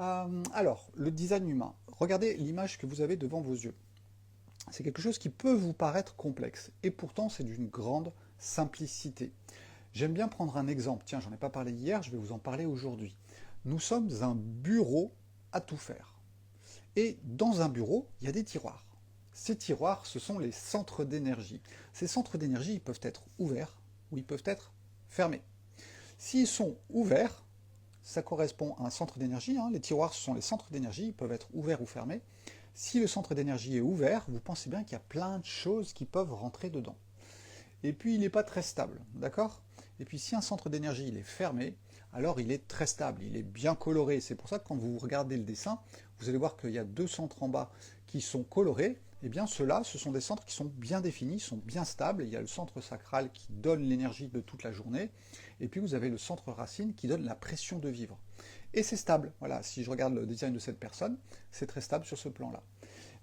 Alors, le design humain. Regardez l'image que vous avez devant vos yeux. C'est quelque chose qui peut vous paraître complexe, et pourtant c'est d'une grande simplicité. J'aime bien prendre un exemple. Tiens, j'en ai pas parlé hier, je vais vous en parler aujourd'hui. Nous sommes un bureau à tout faire. Et dans un bureau, il y a des tiroirs. Ces tiroirs, ce sont les centres d'énergie. Ces centres d'énergie, ils peuvent être ouverts ou ils peuvent être fermés. S'ils sont ouverts, ça correspond à un centre d'énergie. Les tiroirs, ce sont les centres d'énergie, ils peuvent être ouverts ou fermés. Si le centre d'énergie est ouvert, vous pensez bien qu'il y a plein de choses qui peuvent rentrer dedans. Et puis, il n'est pas très stable, d'accord? Et puis, si un centre d'énergie il est fermé, alors il est très stable, il est bien coloré. C'est pour ça que quand vous regardez le dessin, vous allez voir qu'il y a deux centres en bas qui sont colorés. Eh bien, ceux-là, ce sont des centres qui sont bien définis, sont bien stables. Il y a le centre sacral qui donne l'énergie de toute la journée. Et puis, vous avez le centre racine qui donne la pression de vivre. Et c'est stable. Voilà, si je regarde le design de cette personne, c'est très stable sur ce plan-là.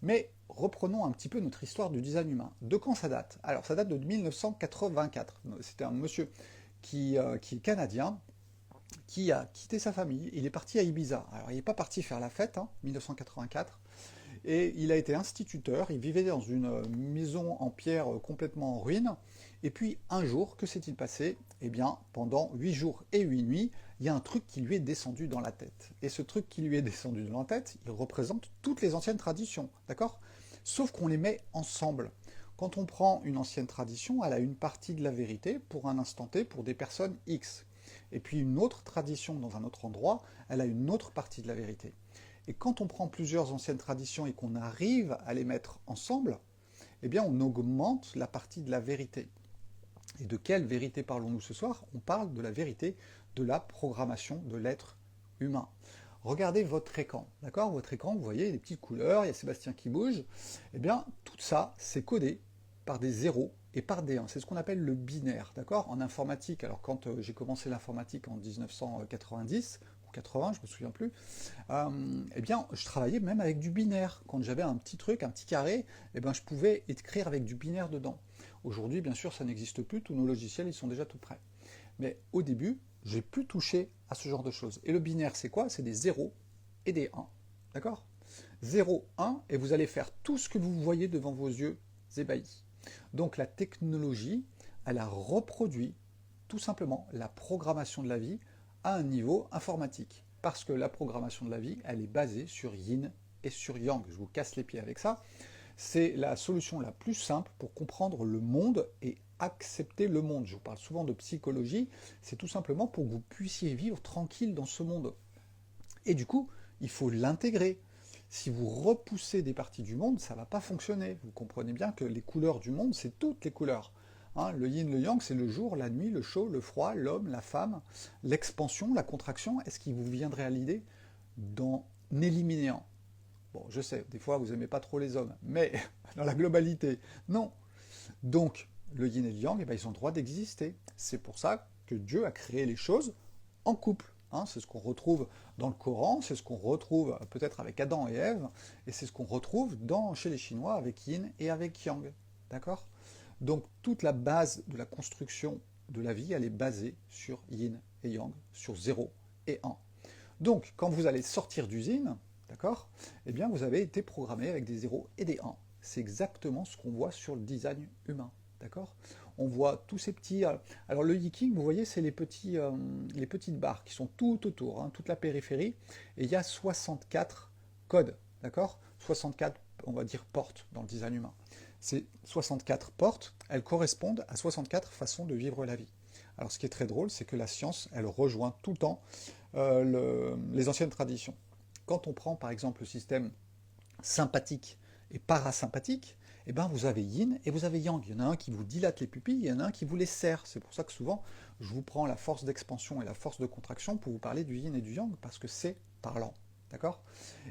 Mais reprenons un petit peu notre histoire du design humain. De quand ça date? Alors, ça date de 1984. C'était un monsieur qui est canadien, qui a quitté sa famille. Il est parti à Ibiza. Alors, il n'est pas parti faire la fête, 1984. Et il a été instituteur, il vivait dans une maison en pierre complètement en ruine. Et puis un jour, que s'est-il passé? Eh bien, pendant 8 jours et 8 nuits, il y a un truc qui lui est descendu dans la tête. Et ce truc qui lui est descendu dans la tête, il représente toutes les anciennes traditions, d'accord? Sauf qu'on les met ensemble. Quand on prend une ancienne tradition, elle a une partie de la vérité pour un instant T, pour des personnes X. Et puis une autre tradition dans un autre endroit, elle a une autre partie de la vérité. Et quand on prend plusieurs anciennes traditions et qu'on arrive à les mettre ensemble, eh bien on augmente la partie de la vérité. Et de quelle vérité parlons-nous ce soir? On parle de la vérité de la programmation de l'être humain. Regardez votre écran, d'accord? Votre écran, vous voyez des petites couleurs, il y a Sébastien qui bouge. Eh bien, tout ça, c'est codé par des zéros et par des 1. C'est ce qu'on appelle le binaire, d'accord? En informatique, alors quand j'ai commencé l'informatique en 1990, 80, je me souviens plus, eh bien, je travaillais même avec du binaire. Quand j'avais un petit truc, un petit carré, eh bien, je pouvais écrire avec du binaire dedans. Aujourd'hui, bien sûr, ça n'existe plus, tous nos logiciels, ils sont déjà tout prêts. Mais au début, j'ai pu toucher à ce genre de choses. Et le binaire, c'est quoi? C'est des 0 et des 1. D'accord? 0, 1, et vous allez faire tout ce que vous voyez devant vos yeux ébahis. Donc la technologie, elle a reproduit tout simplement la programmation de la vie à un niveau informatique. Parce que la programmation de la vie, elle est basée sur yin et sur yang. Je vous casse les pieds avec ça. C'est la solution la plus simple pour comprendre le monde et accepter le monde. Je vous parle souvent de psychologie, c'est tout simplement pour que vous puissiez vivre tranquille dans ce monde. Et du coup, il faut l'intégrer. Si vous repoussez des parties du monde, ça ne va pas fonctionner. Vous comprenez bien que les couleurs du monde, c'est toutes les couleurs. Le yin, le yang, c'est le jour, la nuit, le chaud, le froid, l'homme, la femme, l'expansion, la contraction. Est-ce qu'il vous viendrait à l'idée d'en éliminer un? Bon, je sais, des fois, vous n'aimez pas trop les hommes, mais dans la globalité, non. Donc, le yin et le yang, ils ont le droit d'exister. C'est pour ça que Dieu a créé les choses en couple. C'est ce qu'on retrouve dans le Coran, c'est ce qu'on retrouve peut-être avec Adam et Ève, et c'est ce qu'on retrouve chez les Chinois avec yin et avec yang. D'accord? Donc toute la base de la construction de la vie, elle est basée sur yin et yang, sur 0 et 1. Donc quand vous allez sortir d'usine, d'accord, eh bien vous avez été programmé avec des 0 et des 1. C'est exactement ce qu'on voit sur le design humain. D'accord? On voit tous ces petits... Alors le Yiking, vous voyez, c'est les petites barres qui sont tout autour, toute la périphérie. Et il y a 64 codes, d'accord? 64, on va dire, portes dans le design humain. Ces 64 portes, elles correspondent à 64 façons de vivre la vie. Alors ce qui est très drôle, c'est que la science, elle rejoint tout le temps les anciennes traditions. Quand on prend par exemple le système sympathique et parasympathique, eh ben vous avez yin et vous avez yang. Il y en a un qui vous dilate les pupilles, il y en a un qui vous les serre. C'est pour ça que souvent, je vous prends la force d'expansion et la force de contraction pour vous parler du yin et du yang, parce que c'est parlant. D'accord?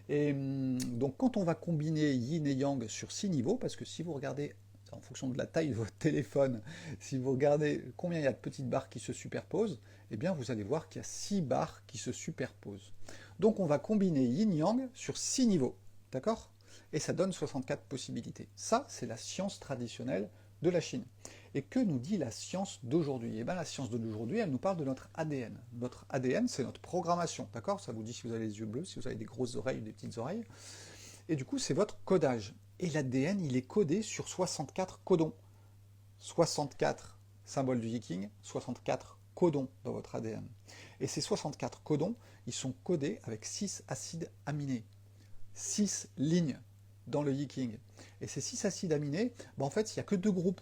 Et donc quand on va combiner yin et yang sur 6 niveaux, parce que si vous regardez en fonction de la taille de votre téléphone, si vous regardez combien il y a de petites barres qui se superposent, eh bien vous allez voir qu'il y a 6 barres qui se superposent. Donc on va combiner yin-yang sur 6 niveaux. D'accord? Et ça donne 64 possibilités. Ça, c'est la science traditionnelle de la Chine. Et que nous dit la science d'aujourd'hui? Eh bien, la science d'aujourd'hui, elle nous parle de notre ADN. Notre ADN, c'est notre programmation, d'accord? Ça vous dit si vous avez les yeux bleus, si vous avez des grosses oreilles ou des petites oreilles. Et du coup, c'est votre codage. Et l'ADN, il est codé sur 64 codons. 64 symboles du Viking, 64 codons dans votre ADN. Et ces 64 codons, ils sont codés avec 6 acides aminés. 6 lignes dans le Viking. Et ces 6 acides aminés, en fait, il n'y a que 2 groupes.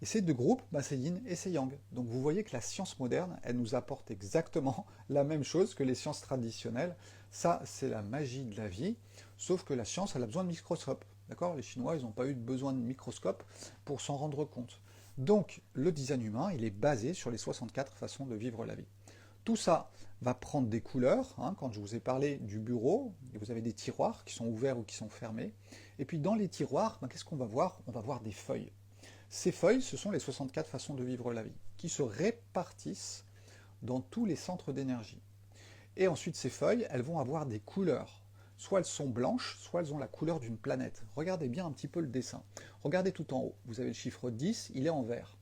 Et ces 2 groupes, c'est yin et c'est yang. Donc vous voyez que la science moderne, elle nous apporte exactement la même chose que les sciences traditionnelles. Ça, c'est la magie de la vie, sauf que la science, elle a besoin de microscope. D'accord? Les Chinois, ils n'ont pas eu besoin de microscope pour s'en rendre compte. Donc, le design humain, il est basé sur les 64 façons de vivre la vie. Tout ça va prendre des couleurs. Quand je vous ai parlé du bureau, vous avez des tiroirs qui sont ouverts ou qui sont fermés. Et puis dans les tiroirs, qu'est-ce qu'on va voir? On va voir des feuilles. Ces feuilles, ce sont les 64 façons de vivre la vie, qui se répartissent dans tous les centres d'énergie. Et ensuite, ces feuilles, elles vont avoir des couleurs. Soit elles sont blanches, soit elles ont la couleur d'une planète. Regardez bien un petit peu le dessin. Regardez tout en haut. Vous avez le chiffre 10, il est en vert.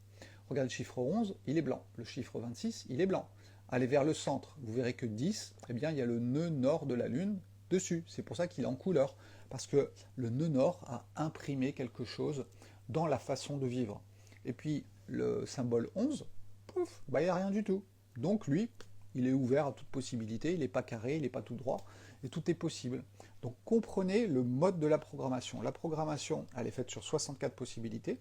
Regardez le chiffre 11, il est blanc. Le chiffre 26, il est blanc. Allez vers le centre, vous verrez que 10, il y a le nœud nord de la Lune dessus. C'est pour ça qu'il est en couleur. Parce que le nœud nord a imprimé quelque chose dans la façon de vivre. Et puis, le symbole 11, pouf, il n'y a rien du tout. Donc lui, il est ouvert à toute possibilité, il n'est pas carré, il n'est pas tout droit, et tout est possible. Donc comprenez le mode de la programmation. La programmation, elle est faite sur 64 possibilités,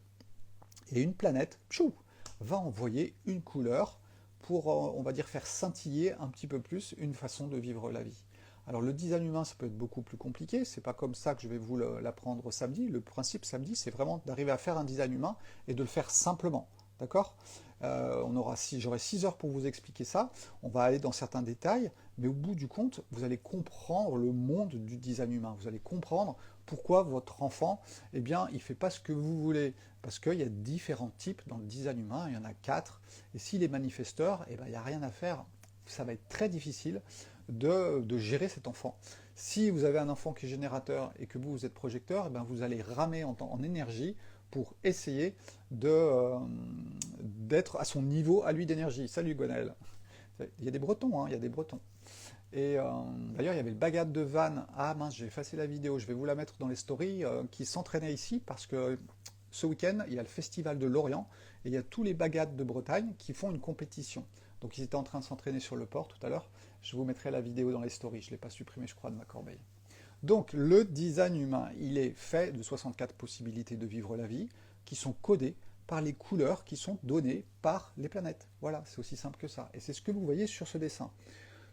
et une planète, tchou, va envoyer une couleur pour, on va dire, faire scintiller un petit peu plus une façon de vivre la vie. Alors le design humain, ça peut être beaucoup plus compliqué, c'est pas comme ça que je vais vous l'apprendre samedi. Le principe samedi, c'est vraiment d'arriver à faire un design humain et de le faire simplement. D'accord? J'aurai 6 heures pour vous expliquer ça. On va aller dans certains détails, mais au bout du compte, vous allez comprendre le monde du design humain. Vous allez comprendre pourquoi votre enfant, eh bien, il ne fait pas ce que vous voulez. Parce qu'il y a différents types dans le design humain, il y en a 4. Et s'il est manifesteur, eh bien, il n'y a rien à faire. Ça va être très difficile de gérer cet enfant. Si vous avez un enfant qui est générateur et que vous êtes projecteur, eh bien, vous allez ramer en énergie pour essayer d'être à son niveau à lui d'énergie. Salut Gonel. Il y a des Bretons, il y a des Bretons. Et d'ailleurs, il y avait le Bagat de Vannes. Ah mince, j'ai effacé la vidéo, je vais vous la mettre dans les stories, qui s'entraînait ici parce que ce week-end, il y a le festival de Lorient et il y a tous les Bagats de Bretagne qui font une compétition. Donc ils étaient en train de s'entraîner sur le port tout à l'heure. Je vous mettrai la vidéo dans les stories, je ne l'ai pas supprimée, je crois, de ma corbeille. Donc le design humain, il est fait de 64 possibilités de vivre la vie qui sont codées par les couleurs qui sont données par les planètes. Voilà, c'est aussi simple que ça. Et c'est ce que vous voyez sur ce dessin.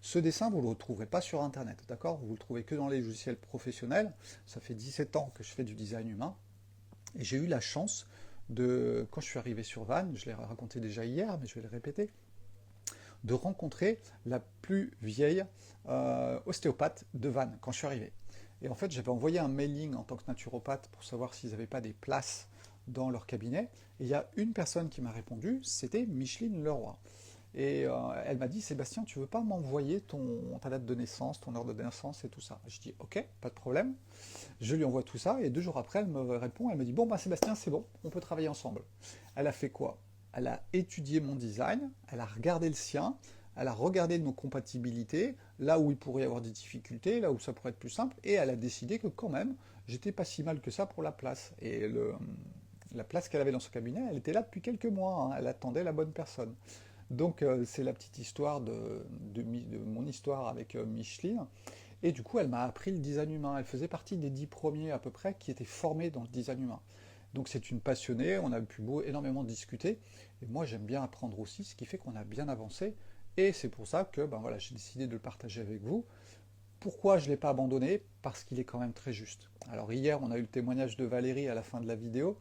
Ce dessin, vous ne le retrouverez pas sur Internet, d'accord? Vous le trouvez que dans les logiciels professionnels. Ça fait 17 ans que je fais du design humain. Et j'ai eu la chance quand je suis arrivé sur Vannes, je l'ai raconté déjà hier, mais je vais le répéter, de rencontrer la plus vieille ostéopathe de Vannes quand je suis arrivé. Et en fait, j'avais envoyé un mailing en tant que naturopathe pour savoir s'ils n'avaient pas des places dans leur cabinet. Et il y a une personne qui m'a répondu, c'était Micheline Leroy. Et elle m'a dit, Sébastien, tu veux pas m'envoyer ta date de naissance, ton heure de naissance et tout ça? Je dis, ok, pas de problème. Je lui envoie tout ça et 2 jours après, elle me répond, elle me dit, bon, Sébastien, c'est bon, on peut travailler ensemble. Elle a fait quoi? Elle a étudié mon design, elle a regardé le sien, elle a regardé nos compatibilités, là où il pourrait y avoir des difficultés, là où ça pourrait être plus simple, et elle a décidé que quand même, j'étais pas si mal que ça pour la place. Et la place qu'elle avait dans son cabinet, elle était là depuis quelques mois, elle attendait la bonne personne. Donc c'est la petite histoire de mon histoire avec Micheline. Et du coup, elle m'a appris le design humain. Elle faisait partie des 10 premiers à peu près qui étaient formés dans le design humain. Donc c'est une passionnée, on a pu énormément discuter. Et moi j'aime bien apprendre aussi, ce qui fait qu'on a bien avancé. Et c'est pour ça que voilà, j'ai décidé de le partager avec vous. Pourquoi je ne l'ai pas abandonné? Parce qu'il est quand même très juste. Alors hier, on a eu le témoignage de Valérie à la fin de la vidéo,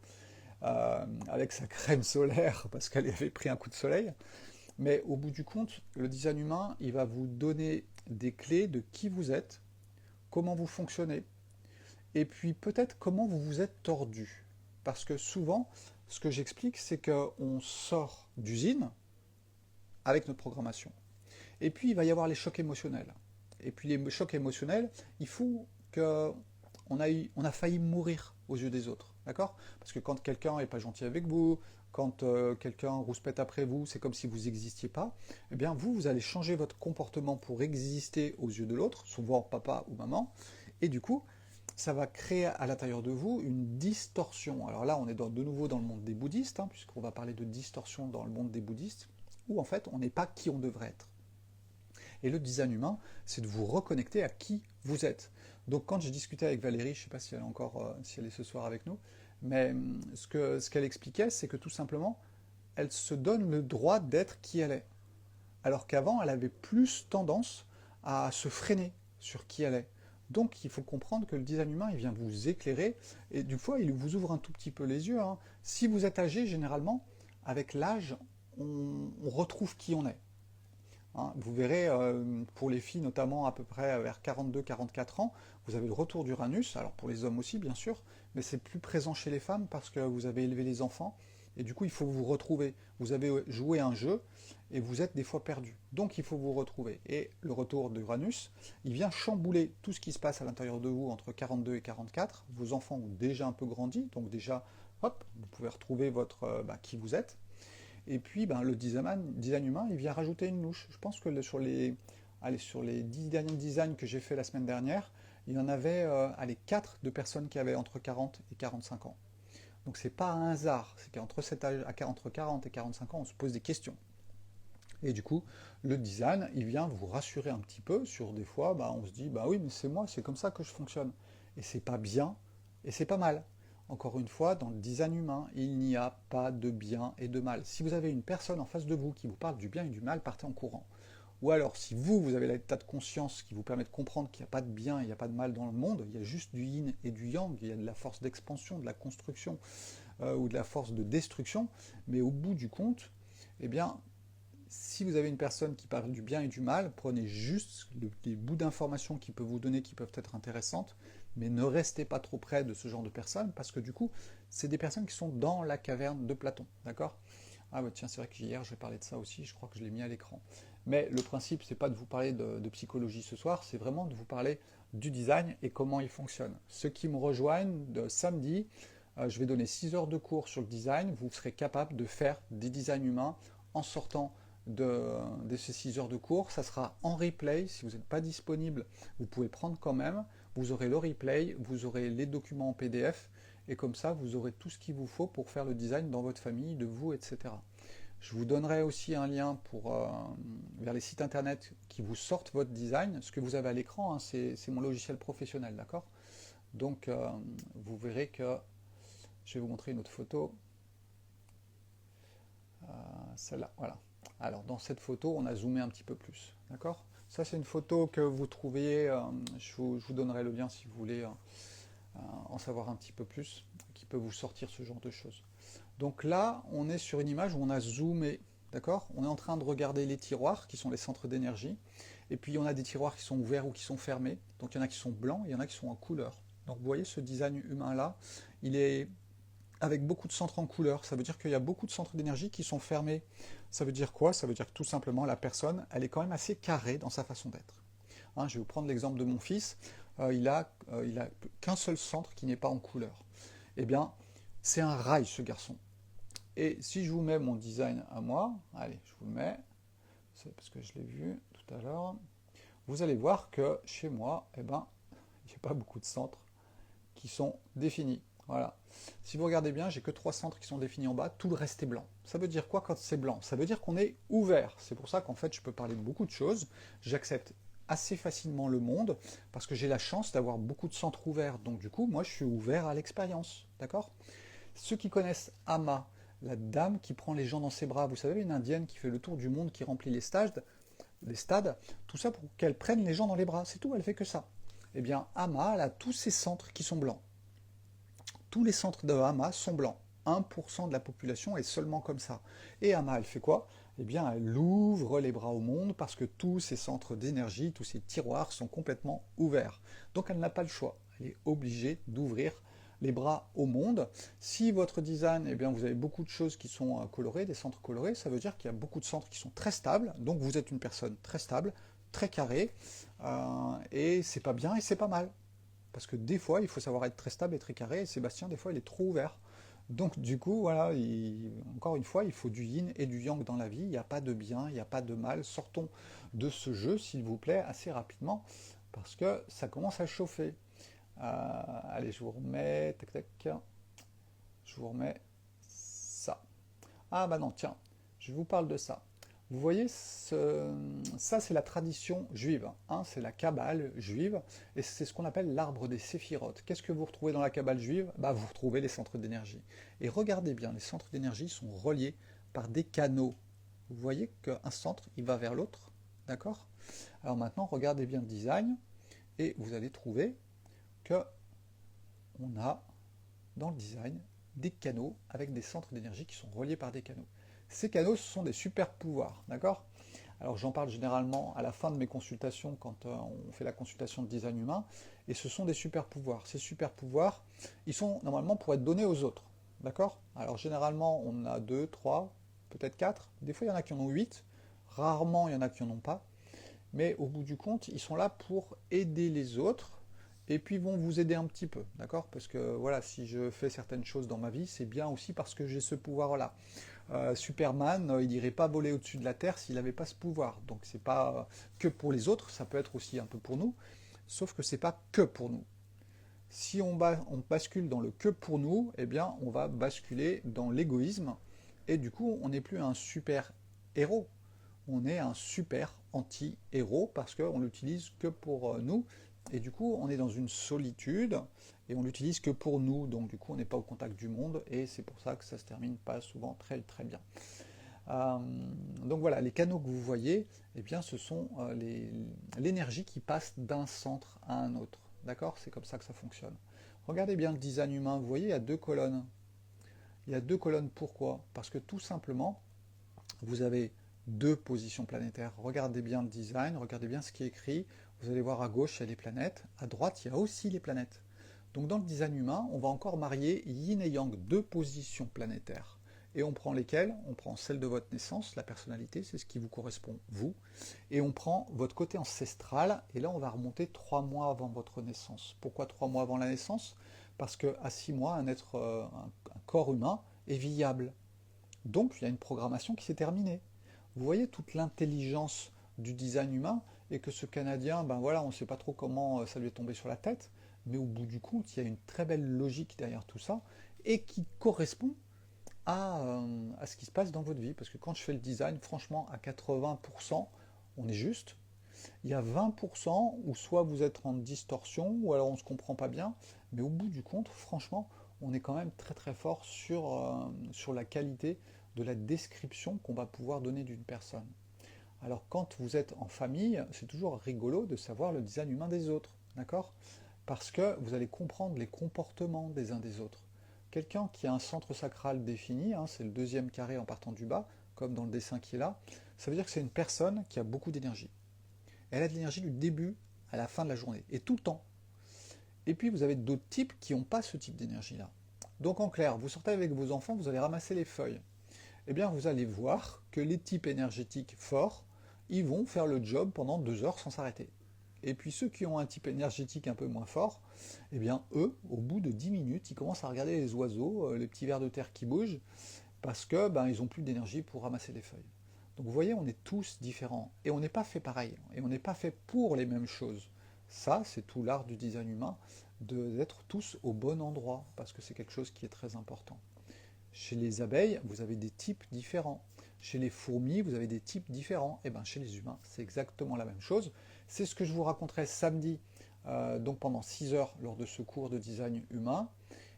avec sa crème solaire, parce qu'elle avait pris un coup de soleil. Mais au bout du compte, le design humain, il va vous donner des clés de qui vous êtes, comment vous fonctionnez, et puis peut-être comment vous vous êtes tordu. Parce que souvent, ce que j'explique, c'est qu'on sort d'usine avec notre programmation. Et puis, il va y avoir les chocs émotionnels. Et puis, les chocs émotionnels, il faut qu'on a failli mourir aux yeux des autres. d'accord? Parce que quand quelqu'un n'est pas gentil avec vous, quand quelqu'un rouspète après vous, c'est comme si vous n'existiez pas, eh bien vous allez changer votre comportement pour exister aux yeux de l'autre, souvent papa ou maman, et du coup, ça va créer à l'intérieur de vous une distorsion. Alors là, on est de nouveau dans le monde des bouddhistes, hein, puisqu'on va parler de distorsion dans le monde des bouddhistes, où en fait, on n'est pas qui on devrait être. Et le design humain, c'est de vous reconnecter à qui vous êtes. Donc quand j'ai discuté avec Valérie, je ne sais pas si elle est encore, si elle est ce soir avec nous, mais ce qu'elle expliquait, c'est que tout simplement, elle se donne le droit d'être qui elle est. Alors qu'avant, elle avait plus tendance à se freiner sur qui elle est. Donc il faut comprendre que le design humain, il vient vous éclairer, et du fois, il vous ouvre un tout petit peu les yeux, hein. Si vous êtes âgé, généralement, avec l'âge, on retrouve qui on est. Hein, vous verrez, pour les filles notamment à peu près vers 42-44 ans, vous avez le retour d'Uranus, alors pour les hommes aussi bien sûr, mais c'est plus présent chez les femmes parce que vous avez élevé les enfants, et du coup il faut vous retrouver. Vous avez joué un jeu, et vous êtes des fois perdu. Donc il faut vous retrouver. Et le retour d'Uranus, il vient chambouler tout ce qui se passe à l'intérieur de vous entre 42 et 44. Vos enfants ont déjà un peu grandi, donc déjà, hop, vous pouvez retrouver qui vous êtes. Et puis, le design humain, il vient rajouter une louche. Je pense que sur les 10 derniers designs que j'ai fait la semaine dernière, il y en avait 4 de personnes qui avaient entre 40 et 45 ans. Donc c'est pas un hasard, c'est qu'entre cet âge, entre 40 et 45 ans, on se pose des questions. Et du coup, le design, il vient vous rassurer un petit peu sur des fois, on se dit, oui, mais c'est moi, c'est comme ça que je fonctionne. Et c'est pas bien, et c'est pas mal. Encore une fois, dans le design humain, il n'y a pas de bien et de mal. Si vous avez une personne en face de vous qui vous parle du bien et du mal, partez en courant. Ou alors, si vous avez l'état de conscience qui vous permet de comprendre qu'il n'y a pas de bien, il n'y a pas de mal dans le monde, il y a juste du yin et du yang, il y a de la force d'expansion, de la construction ou de la force de destruction, mais au bout du compte, eh bien, si vous avez une personne qui parle du bien et du mal, prenez juste les bouts d'informations qu'il peut vous donner qui peuvent être intéressantes, mais ne restez pas trop près de ce genre de personnes, parce que du coup, c'est des personnes qui sont dans la caverne de Platon, d'accord? Ah bah tiens, c'est vrai que hier, j'ai parlé de ça aussi, je crois que je l'ai mis à l'écran. Mais le principe, c'est pas de vous parler de psychologie ce soir, c'est vraiment de vous parler du design et comment il fonctionne. Ceux qui me rejoignent de samedi, je vais donner 6 heures de cours sur le design, vous serez capable de faire des designs humains en sortant de ces 6 heures de cours. Ça sera en replay. Si vous n'êtes pas disponible, vous pouvez prendre quand même. Vous aurez le replay, vous aurez les documents en PDF, et comme ça, vous aurez tout ce qu'il vous faut pour faire le design dans votre famille, de vous, etc. Je vous donnerai aussi un lien vers les sites internet qui vous sortent votre design. Ce que vous avez à l'écran, hein, c'est mon logiciel professionnel, d'accord? Donc, vous verrez que je vais vous montrer une autre photo. Celle-là, voilà. Alors dans cette photo, on a zoomé un petit peu plus, d'accord? Ça c'est une photo que vous trouviez, je vous donnerai le lien si vous voulez en savoir un petit peu plus, qui peut vous sortir ce genre de choses. Donc là, on est sur une image où on a zoomé, d'accord? On est en train de regarder les tiroirs, qui sont les centres d'énergie, et puis on a des tiroirs qui sont ouverts ou qui sont fermés, donc il y en a qui sont blancs, et il y en a qui sont en couleur. Donc vous voyez ce design humain-là, il est avec beaucoup de centres en couleur. Ça veut dire qu'il y a beaucoup de centres d'énergie qui sont fermés. Ça veut dire quoi? Ça veut dire que tout simplement, la personne, elle est quand même assez carrée dans sa façon d'être. Hein, je vais vous prendre l'exemple de mon fils. Il a qu'un seul centre qui n'est pas en couleur. Eh bien, c'est un rail, ce garçon. Et si je vous mets mon design à moi, allez, je vous le mets, c'est parce que je l'ai vu tout à l'heure, vous allez voir que chez moi, il n'y a pas beaucoup de centres qui sont définis. Voilà. Si vous regardez bien, j'ai que 3 centres qui sont définis en bas, tout le reste est blanc. Ça veut dire quoi quand c'est blanc? Ça veut dire qu'on est ouvert. C'est pour ça qu'en fait, je peux parler de beaucoup de choses. J'accepte assez facilement le monde, parce que j'ai la chance d'avoir beaucoup de centres ouverts. Donc du coup, moi, je suis ouvert à l'expérience. D'accord? Ceux qui connaissent Ama, la dame qui prend les gens dans ses bras, vous savez, une indienne qui fait le tour du monde, qui remplit les stades, tout ça pour qu'elle prenne les gens dans les bras. C'est tout, elle fait que ça. Eh bien, Ama, elle a tous ses centres qui sont blancs. Tous les centres de Hama sont blancs. 1% de la population est seulement comme ça. Et Hama, elle fait quoi? Eh bien, elle ouvre les bras au monde parce que tous ces centres d'énergie, tous ces tiroirs sont complètement ouverts. Donc, elle n'a pas le choix. Elle est obligée d'ouvrir les bras au monde. Si votre design, eh bien, vous avez beaucoup de choses qui sont colorées, des centres colorés, ça veut dire qu'il y a beaucoup de centres qui sont très stables. Donc, vous êtes une personne très stable, très carrée. Et c'est pas bien et c'est pas mal. Parce que des fois, il faut savoir être très stable et très carré, et Sébastien, des fois, il est trop ouvert. Donc du coup, voilà, encore une fois, il faut du yin et du yang dans la vie. Il n'y a pas de bien, il n'y a pas de mal. Sortons de ce jeu, s'il vous plaît, assez rapidement, parce que ça commence à chauffer. Allez, je vous remets, tac tac, je vous remets ça. Ah bah non, tiens, je vous parle de ça. Vous voyez, ça c'est la tradition juive, hein, c'est la Kabbale juive, et c'est ce qu'on appelle l'arbre des séphirotes. Qu'est-ce que vous retrouvez dans la Kabbale juive? Bah, vous retrouvez les centres d'énergie. Et regardez bien, les centres d'énergie sont reliés par des canaux. Vous voyez qu'un centre, il va vers l'autre, d'accord? Alors maintenant, regardez bien le design, et vous allez trouver que on a dans le design des canaux avec des centres d'énergie qui sont reliés par des canaux. Ces canaux, ce sont des super pouvoirs, d'accord? Alors j'en parle généralement à la fin de mes consultations quand on fait la consultation de design humain, et ce sont des super pouvoirs. Ces super pouvoirs, ils sont normalement pour être donnés aux autres, d'accord? Alors généralement on a 2, 3, peut-être 4, des fois il y en a qui en ont 8, rarement il y en a qui en ont pas, mais au bout du compte, ils sont là pour aider les autres, et puis vont vous aider un petit peu, d'accord? Parce que voilà, si je fais certaines choses dans ma vie, c'est bien aussi parce que j'ai ce pouvoir-là. Superman, il n'irait pas voler au-dessus de la Terre s'il n'avait pas ce pouvoir. Donc c'est pas que pour les autres, ça peut être aussi un peu pour nous, sauf que c'est pas que pour nous. Si on bascule dans le que pour nous, eh bien on va basculer dans l'égoïsme, et du coup on n'est plus un super héros, on est un super anti-héros parce qu'on l'utilise que pour nous, et du coup on est dans une solitude, et on l'utilise que pour nous, donc du coup on n'est pas au contact du monde, et c'est pour ça que ça se termine pas souvent très très bien. Euh, donc voilà, les canaux que vous voyez, eh bien ce sont l'énergie qui passe d'un centre à un autre, d'accord? C'est comme ça que ça fonctionne. Regardez bien le design humain, vous voyez, il y a deux colonnes. Il y a deux colonnes, pourquoi? Parce que tout simplement, vous avez deux positions planétaires. Regardez bien le design, regardez bien ce qui est écrit. Vous allez voir à gauche, il y a les planètes. À droite, il y a aussi les planètes. Donc dans le design humain, on va encore marier yin et yang, deux positions planétaires. Et on prend lesquelles? On prend celle de votre naissance, la personnalité, c'est ce qui vous correspond, vous. Et on prend votre côté ancestral, et là on va remonter 3 mois avant votre naissance. Pourquoi 3 mois avant la naissance? Parce qu'à 6 mois, un corps humain est viable. Donc il y a une programmation qui s'est terminée. Vous voyez toute l'intelligence du design humain, et que ce Canadien, ben voilà, on ne sait pas trop comment ça lui est tombé sur la tête, mais au bout du compte, il y a une très belle logique derrière tout ça, et qui correspond à ce qui se passe dans votre vie. Parce que quand je fais le design, franchement, à 80%, on est juste. Il y a 20% où soit vous êtes en distorsion, ou alors on ne se comprend pas bien, mais au bout du compte, franchement, on est quand même très très fort sur la qualité de la description qu'on va pouvoir donner d'une personne. Alors quand vous êtes en famille, c'est toujours rigolo de savoir le design humain des autres, d'accord? Parce que vous allez comprendre les comportements des uns des autres. Quelqu'un qui a un centre sacral défini, hein, c'est le deuxième carré en partant du bas, comme dans le dessin qui est là, ça veut dire que c'est une personne qui a beaucoup d'énergie. Elle a de l'énergie du début à la fin de la journée, et tout le temps. Et puis vous avez d'autres types qui n'ont pas ce type d'énergie-là. Donc en clair, vous sortez avec vos enfants, vous allez ramasser les feuilles. Eh bien vous allez voir que les types énergétiques forts, ils vont faire le job pendant 2 heures sans s'arrêter. Et puis ceux qui ont un type énergétique un peu moins fort, eh bien eux, au bout de 10 minutes, ils commencent à regarder les oiseaux, les petits vers de terre qui bougent, parce que ils n'ont plus d'énergie pour ramasser les feuilles. Donc vous voyez, on est tous différents, et on n'est pas fait pareil, et on n'est pas fait pour les mêmes choses. Ça, c'est tout l'art du design humain, d'être tous au bon endroit, parce que c'est quelque chose qui est très important. Chez les abeilles, vous avez des types différents. Chez les fourmis, vous avez des types différents. Et bien chez les humains, c'est exactement la même chose. C'est ce que je vous raconterai samedi, donc pendant 6 heures lors de ce cours de design humain.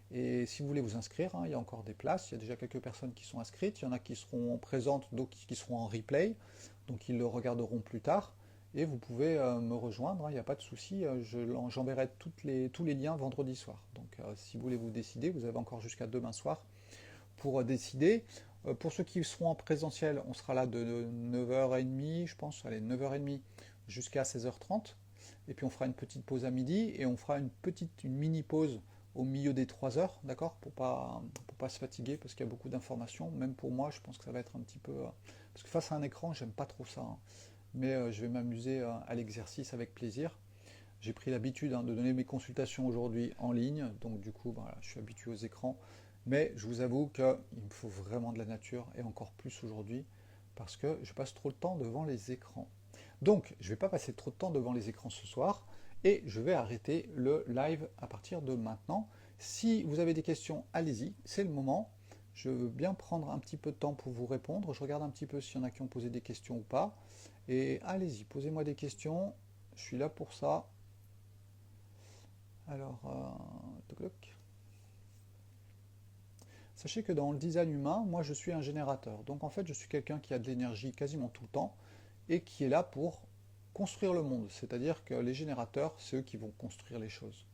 Et si vous voulez vous inscrire, hein, il y a encore des places. Il y a déjà quelques personnes qui sont inscrites. Il y en a qui seront présentes, d'autres qui seront en replay. Donc ils le regarderont plus tard. Et vous pouvez me rejoindre, hein, il n'y a pas de souci. J'enverrai tous les liens vendredi soir. Donc si vous voulez vous décider, vous avez encore jusqu'à demain soir pour décider. Pour ceux qui seront en présentiel, on sera là de 9h30, je pense, allez, 9h30 jusqu'à 16h30. Et puis on fera une petite pause à midi, et on fera une mini pause au milieu des 3 heures, d'accord, pour pas se fatiguer, parce qu'il y a beaucoup d'informations. Même pour moi, je pense que ça va être un petit peu... parce que face à un écran, j'aime pas trop ça, hein. Mais je vais m'amuser à l'exercice avec plaisir. J'ai pris l'habitude de donner mes consultations aujourd'hui en ligne, donc du coup, voilà, je suis habitué aux écrans. Mais je vous avoue qu'il me faut vraiment de la nature, et encore plus aujourd'hui, parce que je passe trop de temps devant les écrans. Donc, je ne vais pas passer trop de temps devant les écrans ce soir, et je vais arrêter le live à partir de maintenant. Si vous avez des questions, allez-y, c'est le moment. Je veux bien prendre un petit peu de temps pour vous répondre. Je regarde un petit peu s'il y en a qui ont posé des questions ou pas. Et allez-y, posez-moi des questions. Je suis là pour ça. Alors, toc toc. Sachez que dans le design humain, moi je suis un générateur. Donc en fait, je suis quelqu'un qui a de l'énergie quasiment tout le temps et qui est là pour construire le monde. C'est-à-dire que les générateurs, c'est eux qui vont construire les choses.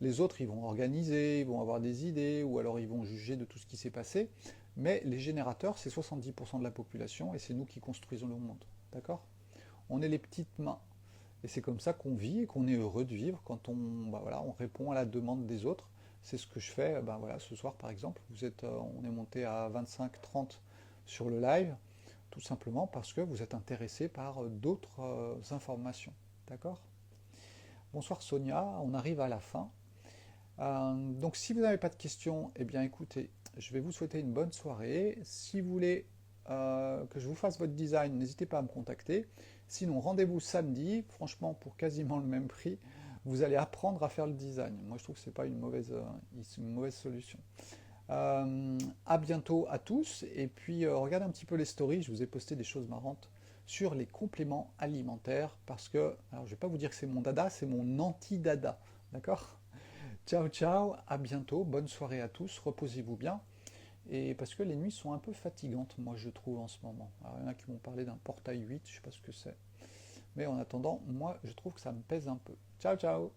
Les autres, ils vont organiser, ils vont avoir des idées, ou alors ils vont juger de tout ce qui s'est passé. Mais les générateurs, c'est 70% de la population, et c'est nous qui construisons le monde. D'accord? On est les petites mains. Et c'est comme ça qu'on vit et qu'on est heureux de vivre quand voilà, on répond à la demande des autres. C'est ce que je fais voilà, ce soir par exemple. On est monté à 25-30 sur le live, tout simplement parce que vous êtes intéressé par d'autres informations. D'accord? Bonsoir Sonia, on arrive à la fin. Donc si vous n'avez pas de questions, eh bien écoutez, je vais vous souhaiter une bonne soirée. Si vous voulez que je vous fasse votre design, n'hésitez pas à me contacter. Sinon, rendez-vous samedi, franchement pour quasiment le même prix, vous allez apprendre à faire le design. Moi je trouve que ce n'est pas une mauvaise solution. À bientôt à tous, et puis regardez un petit peu les stories, je vous ai posté des choses marrantes sur les compléments alimentaires, parce que, alors je ne vais pas vous dire que c'est mon dada, c'est mon anti-dada, d'accord? Ciao ciao, à bientôt, bonne soirée à tous, reposez-vous bien, et parce que les nuits sont un peu fatigantes, moi je trouve en ce moment. Alors, il y en a qui m'ont parlé d'un portail 8, je ne sais pas ce que c'est, mais en attendant, moi je trouve que ça me pèse un peu. Ciao ciao!